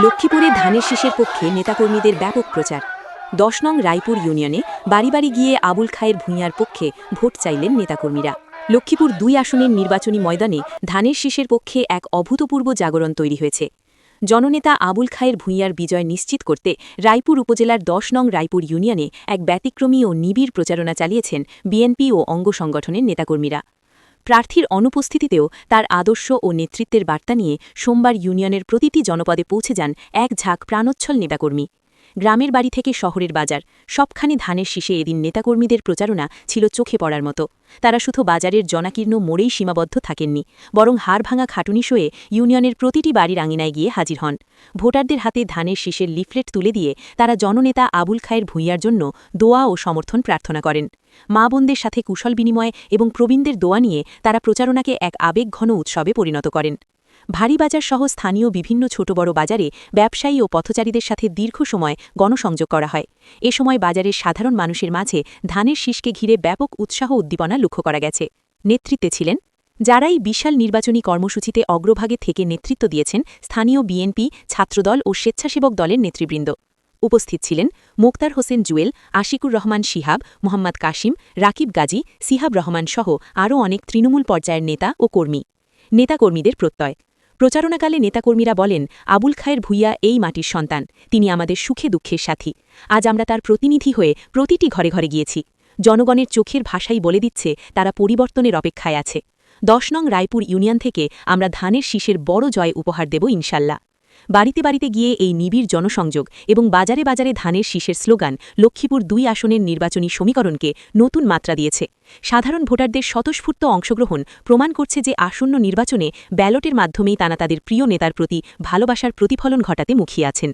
লক্ষ্মীপুরে ধানের শীষের পক্ষে নেতাকর্মীদের ব্যাপক প্রচার। ১০ নং রায়পুর ইউনিয়নে বাড়ি বাড়ি গিয়ে আবুল খায়ের ভূঁইয়ার পক্ষে ভোট চাইলেন নেতাকর্মীরা। লক্ষ্মীপুর ২ আসনের নির্বাচনী ময়দানে ধানের শীষের পক্ষে এক অভূতপূর্ব জাগরণ তৈরি হয়েছে। জননেতা আবুল খায়ের ভূঁইয়ার বিজয় নিশ্চিত করতে রায়পুর উপজেলার ১০ নং রায়পুর ইউনিয়নে এক ব্যতিক্রমী ও নিবিড় প্রচারণা চালিয়েছেন বিএনপি ও অঙ্গ সংগঠনের নেতাকর্মীরা। প্রার্থীর অনুপস্থিতিতেও তার আদর্শ ও নেতৃত্বের বার্তা নিয়ে সোমবার ইউনিয়নের প্রতিটি জনপদে পৌঁছে যান এক ঝাঁক প্রাণোচ্ছল নেতাকর্মী। গ্রামের বাড়ি থেকে শহরের বাজার সবখানে ধানের শীষে এদিন নেতাকর্মীদের প্রচারণা ছিল চোখে পড়ার মতো। তারা শুধু বাজারের জনাকীর্ণ মোড়েই সীমাবদ্ধ থাকেননি, বরং হাড়ভাঙা খাটুনি সয়ে ইউনিয়নের প্রতিটি বাড়ির আঙিনায় গিয়ে হাজির হন। ভোটারদের হাতে ধানের শীষের লিফলেট তুলে দিয়ে তারা জননেতা আবুল খায়ের ভূঁইয়ার জন্য দোয়া ও সমর্থন প্রার্থনা করেন। মা বোনদের সাথে কুশল বিনিময় এবং প্রবীণদের দোয়া নিয়ে তারা প্রচারণাকে এক আবেগঘন উৎসবে পরিণত করেন। ভারী বাজার সহ স্থানীয় বিভিন্ন ছোট বড় বাজারে ব্যবসায়ী ও পথচারীদের সাথে দীর্ঘ সময় গণসংযোগ করা হয়। এ সময় বাজারের সাধারণ মানুষের মাঝে ধানের শীষকে ঘিরে ব্যাপক উৎসাহ উদ্দীপনা লক্ষ্য করা গেছে। নেতৃত্বে ছিলেন যারাই বিশাল নির্বাচনী কর্মসূচিতে অগ্রভাগে থেকে নেতৃত্ব দিয়েছেন স্থানীয় বিএনপি, ছাত্রদল ও স্বেচ্ছাসেবক দলের নেতৃবৃন্দ। উপস্থিত ছিলেন মোক্তার হোসেন জুয়েল, আশিকুর রহমান শিহাব, মোহাম্মদ কাশিম, রাকিব গাজী, সিহাব রহমান সহ আরও অনেক তৃণমূল পর্যায়ের নেতা ও কর্মী। নেতাকর্মীদের প্রত্যয়। প্রচারণাকালে নেতাকর্মীরা বলেন, আবুল খায়ের ভূঁইয়া এই মাটির সন্তান, তিনি আমাদের সুখে দুঃখের সাথী। আজ আমরা তার প্রতিনিধি হয়ে প্রতিটি ঘরে ঘরে গিয়েছি। জনগণের চোখের ভাষাই বলে দিচ্ছে তারা পরিবর্তনের অপেক্ষায় আছে। ১০ নং রায়পুর ইউনিয়ন থেকে আমরা ধানের শীষের বড় জয় উপহার দেব ইনশাল্লাহ। বাড়িতে বাড়িতে গিয়ে এই নিবিড় জনসংযোগ এবং বাজারে বাজারে ধানের শীষের স্লোগান লক্ষ্মীপুর ২ আসনের নির্বাচনী সমীকরণকে নতুন মাত্রা দিয়েছে। সাধারণ ভোটারদের স্বতঃস্ফূর্ত অংশগ্রহণ প্রমাণ করছে যে আসন্ন নির্বাচনে ব্যালটের মাধ্যমেই তারা তাদের প্রিয় নেতার প্রতি ভালোবাসার প্রতিফলন ঘটাতে মুখিয়ে আছেন।